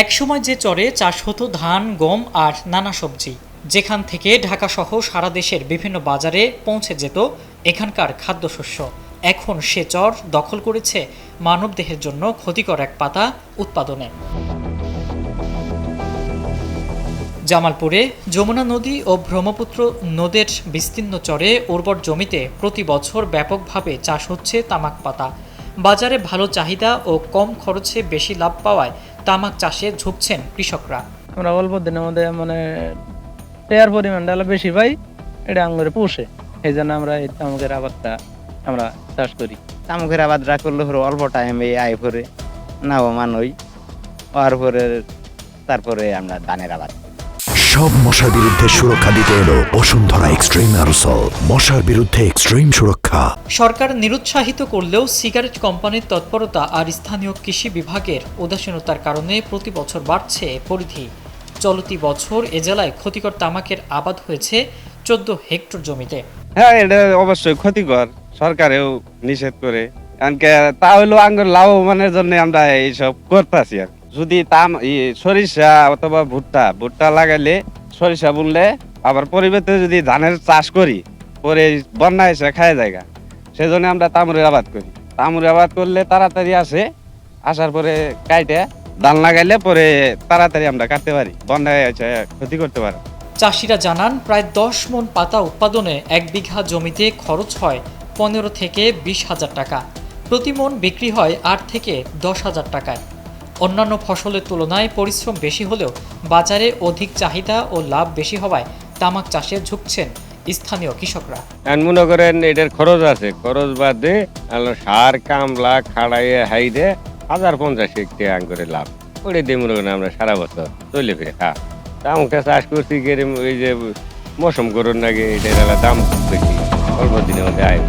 একসময় যে চরে চাষ হতো ধান, গম আর নানা সবজি, যেখান থেকে ঢাকাসহ সারা দেশের বিভিন্ন বাজারে পৌঁছে যেত এখানকার খাদ্যশস্য, এখন সে চর দখল করেছে মানবদেহের জন্য ক্ষতিকর এক পাতা উৎপাদনে। জামালপুরে যমুনা নদী ও ব্রহ্মপুত্র নদের বিস্তীর্ণ চরে উর্বর জমিতে প্রতি বছর ব্যাপকভাবে চাষ হচ্ছে তামাক পাতা। বাজারে ভালো চাহিদা ও কম খরচে বেশি লাভ পাওয়ায় তামাক চাষে ঝুঁকছেন কৃষকরা। আমরা অল্প দিনের মধ্যে টেয়ার পরিমাণটা বেশি পাই, এটা আঙুরে পুষে, এই জন্য আমরা এই তামাকের আবাদটা আমরা চাষ করি। তামাকের আবাদটা করলে অল্প টাইমে আয় পরে লাভবান হই, হওয়ার পরে তারপরে আমরা ধানের আবাদ। সব মশার বিরুদ্ধে সুরক্ষা দিতে এলো বসুন্ধরা এক্সট্রিম অ্যারোসল, মশার বিরুদ্ধে এক্সট্রিম সুরক্ষা। সরকার নিরুৎসাহিত করলেও সিগারেট কোম্পানির তৎপরতা আর স্থানীয় কৃষি বিভাগের উদাসীনতার কারণে প্রতি বছর বাড়ছে পরিধি। চলতি বছর এ জেলায় ক্ষতিকর তামাকের আবাদ হয়েছে 14 হেক্টর জমিতে। হ্যাঁ, এটা অবশ্যই ক্ষতিকর, সরকারেও নিষেধ করে, কারণ তা হলো আঙ্গুর লাভবানের জন্য আমরা এইসব করতেছি। আর যদি সরিষা অথবা ভুট্টা লাগাইলে, সরিষা বুনলে আবার পরিবর্তে যদি ধানের চাষ করি, পরে বন্যা এসে খায় জায়গা, সেজন্য আমরা তামুরের আবাদ করি। তামুরের আবাদ করলে তাড়াতাড়ি আসার পরে কাইটে ধান লাগাইলে পরে তাড়াতাড়ি আমরা কাটতে পারি, বন্যায় এসে ক্ষতি করতে পারি। চাষিরা জানান, প্রায় 10 মণ পাতা উৎপাদনে 1 বিঘা জমিতে খরচ হয় 15 থেকে 20 হাজার টাকা। প্রতি মণ বিক্রি হয় 8 থেকে 10 হাজার টাকায়। অন্যান্য ফসলের তুলনায় পরিশ্রম বেশি হলেও বাজারে অধিক চাহিদা ও লাভ বেশি হওয়ায় তামাক চাষে ঝুঁকছেন স্থানীয় কৃষকরা। মনে করেন এটার খরচ আছে, খরচ বাদে সার কামলা খাড়াইয়ে হাইরে 1050 টাকা করে লাভ ওটা দিয়ে মনে করেন আমরা সারা বছর চলে ফিরে তামাকটা চাষ করছি। ওই যে মৌসুম করুন নাকি, এটার দাম বেশি, অল্প দিনের মধ্যে আয়।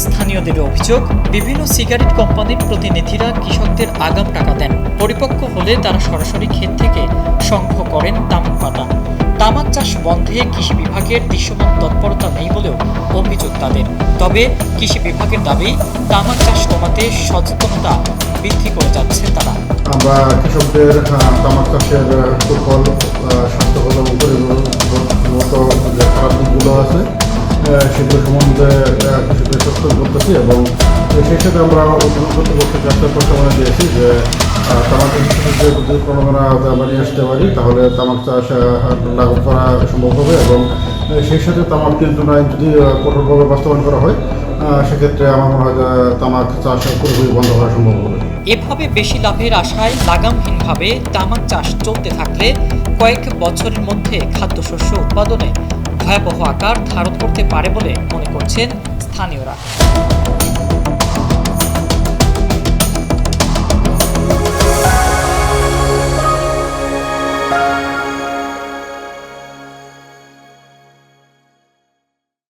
স্থানীয়দের অভিযোগ, বিভিন্ন সিগারেট কোম্পানির প্রতিনিধিরা কৃষকদের আগাম টাকা দেন, পরিপক্ক হলে তারা সরাসরি ক্ষেত থেকে সংগ্রহ করেন তামাক পাতা। তামাক চাষ বন্ধে কৃষি বিভাগের দৃশ্যমান তৎপরতা নেই বলেও অভিযোগ তাদের। তবে কৃষি বিভাগের দাবি, তামাক চাষ কমাতে সচেতনতা বৃদ্ধি করে যাচ্ছে তারা। আমরা কৃষকদের তামাক চাষের সুফল, স্বাস্থ্যগত পরিবেশগত যে খারাপ দিকগুলো আছে সেগুলো সম্বন্ধে কৃষকদের সচেতন করতেছি, এবং সেই সাথে আমরা কর্তৃপক্ষের কাছে প্রস্তাবনা দিয়েছি যে তামাক চাষের যদি প্রণোদনা আমরা নিয়ে আসতে পারি, তাহলে তামাক চাষ লাগু করা সম্ভব হবে, এবং সেই সাথে তামাক নিয়ন্ত্রণ আইন যদি কঠোরভাবে বাস্তবায়ন করা হয়, সেক্ষেত্রে আমার মনে হয় তামাক চাষ পুরোপুরি বন্ধ করা সম্ভব হবে। এভাবে বেশি লাভের আশায় লাগামহীনভাবে তামাক চাষ চলতে থাকলে কয়েক বছরের মধ্যে খাদ্যশস্য উৎপাদনে ভয়াবহ আকার ধারণ করতে পারে বলে মনে করছেন স্থানীয়রা।